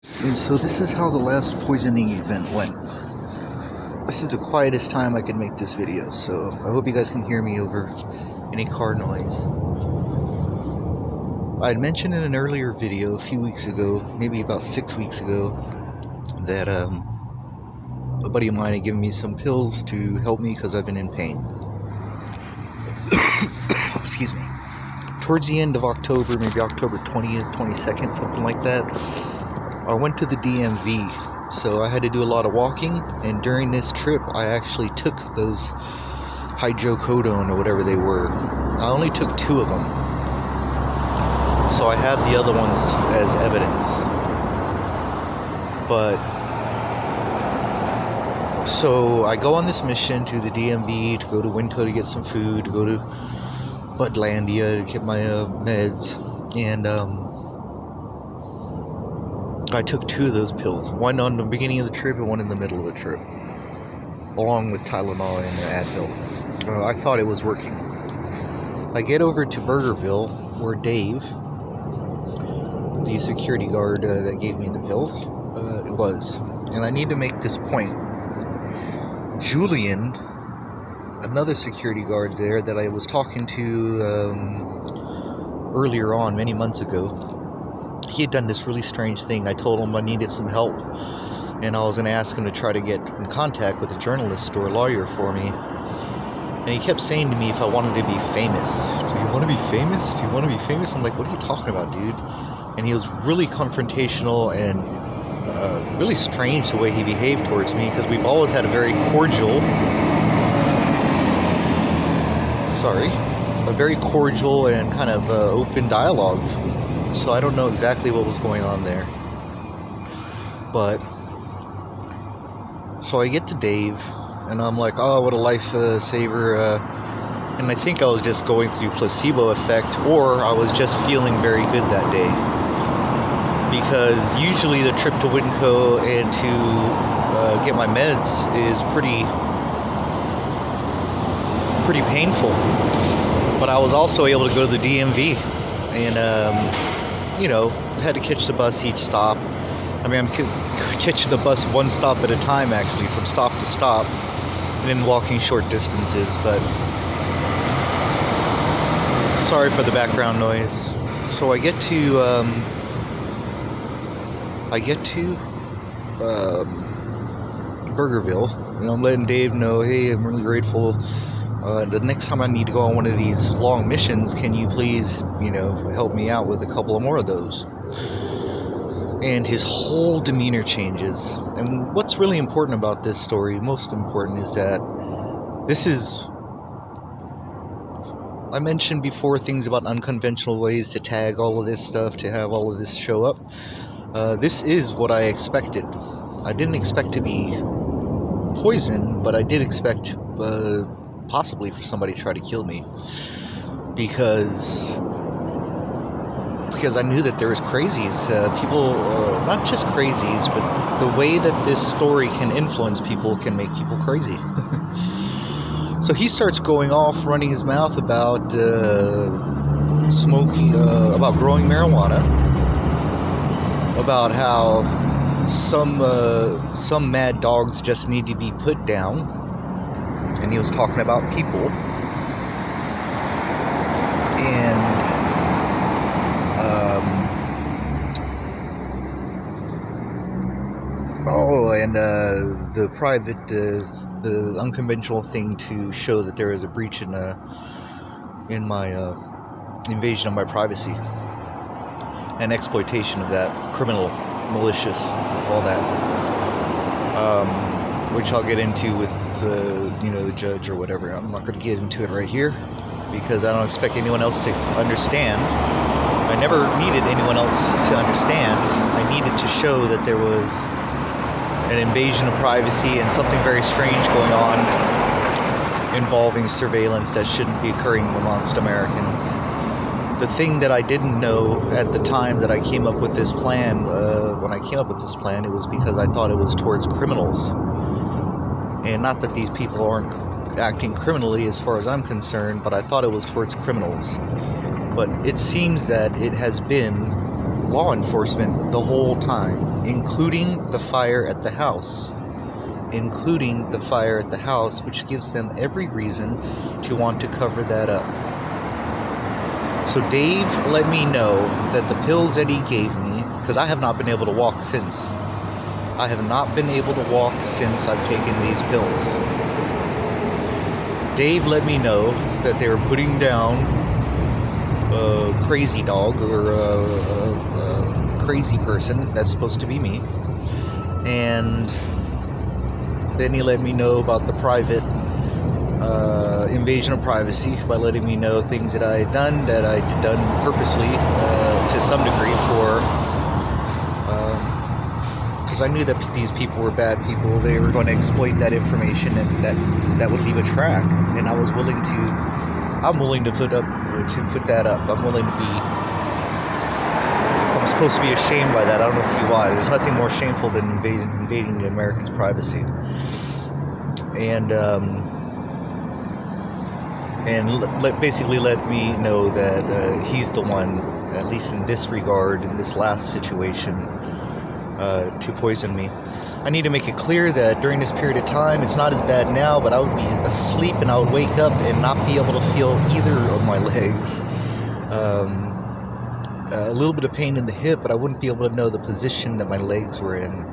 And so this is how the last poisoning event went. This is the quietest time I could make this video, so I hope you guys can hear me over any car noise. I had mentioned in an earlier video a few weeks ago, maybe about 6 weeks ago, that a buddy of mine had given me some pills to help me because I've been in pain. Excuse me. Towards the end of October, maybe October 20th, 22nd, something like that, I went to the DMV, so I had to do a lot of walking, and during this trip I actually took those hydrocodone or whatever they were. I only took 2 of them, so I have the other ones as evidence. But so I go on this mission to the DMV to go to Winco to get some food, to go to Budlandia to get my meds, and I took 2 of those pills, one on the beginning of the trip and one in the middle of the trip, along with Tylenol and Advil. I thought it was working. I get over to Burgerville, where Dave, the security guard that gave me the pills, it was. And I need to make this point. Julian, another security guard there that I was talking to earlier on, many months ago, he had done this really strange thing. I told him I needed some help, and I was going to ask him to try to get in contact with a journalist or a lawyer for me. And he kept saying to me if I wanted to be famous. Do you want to be famous? Do you want to be famous? I'm like, what are you talking about, dude? And he was really confrontational and really strange the way he behaved towards me, because we've always had a very cordial, and kind of open dialogue. So I don't know exactly what was going on there. But so I get to Dave, and I'm like, oh, what a lifesaver. And I think I was just going through placebo effect, or I was just feeling very good that day. Because usually the trip to Winco and to get my meds is pretty painful. But I was also able to go to the DMV, and had to catch the bus each stop. I mean, I'm catching the bus one stop at a time, actually, from stop to stop, and then walking short distances. But sorry for the background noise. So I get to Burgerville, and I'm letting Dave know, hey, I'm really grateful. The next time I need to go on one of these long missions, can you please, help me out with a couple of more of those? And his whole demeanor changes. And what's really important about this story, most important, is that I mentioned before things about unconventional ways to tag all of this stuff, to have all of this show up. This is what I expected. I didn't expect to be poisoned, but I did expect possibly for somebody to try to kill me, because I knew that there was crazies, people, not just crazies, but the way that this story can influence people can make people crazy. So he starts going off, running his mouth about smoking, about growing marijuana, about how some mad dogs just need to be put down. And he was talking about people, and the private, the unconventional thing to show that there is a breach in my invasion of my privacy and exploitation of that, criminal, malicious, all that. Which I'll get into with, the judge or whatever. I'm not going to get into it right here, because I don't expect anyone else to understand. I never needed anyone else to understand. I needed to show that there was an invasion of privacy and something very strange going on involving surveillance that shouldn't be occurring amongst Americans. The thing that I didn't know at the time that I came up with this plan, when I came up with this plan, it was because I thought it was towards criminals. And not that these people aren't acting criminally as far as I'm concerned, but I thought it was towards criminals. But it seems that it has been law enforcement the whole time. including the fire at the house. Including the fire at the house, which gives them every reason to want to cover that up. So Dave let me know that the pills that he gave me, because I have not been able to walk since. I have not been able to walk since I've taken these pills. Dave let me know that they were putting down a crazy dog or a crazy person. That's supposed to be me. And then he let me know about the private invasion of privacy by letting me know things that I had done, that I had done purposely to some degree for, because I knew that these people were bad people. They were going to exploit that information, and that would leave a track. And I'm willing to put that up. I'm willing to be. I'm supposed to be ashamed by that. I don't see why. There's nothing more shameful than invading the Americans' privacy. And basically let me know that he's the one, at least in this regard, in this last situation, to poison me. I need to make it clear that during this period of time, it's not as bad now, but I would be asleep and I would wake up and not be able to feel either of my legs. A little bit of pain in the hip, but I wouldn't be able to know the position that my legs were in.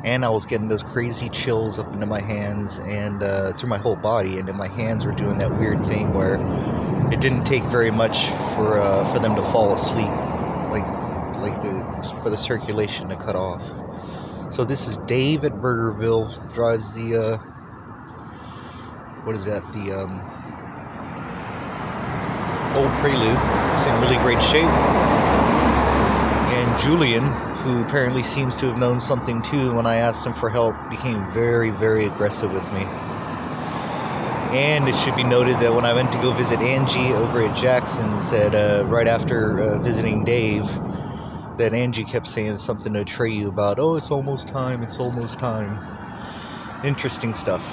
And I was getting those crazy chills up into my hands and through my whole body, and then my hands were doing that weird thing where it didn't take very much for them to fall asleep, for the circulation to cut off. So this is Dave at Burgerville, drives the the old Prelude. It's in really great shape. And Julian, who apparently seems to have known something too, when I asked him for help, became very, very aggressive with me. And it should be noted that when I went to go visit Angie over at Jackson's, that right after visiting Dave, that Angie kept saying something to Treyu about, oh, it's almost time, it's almost time. Interesting stuff.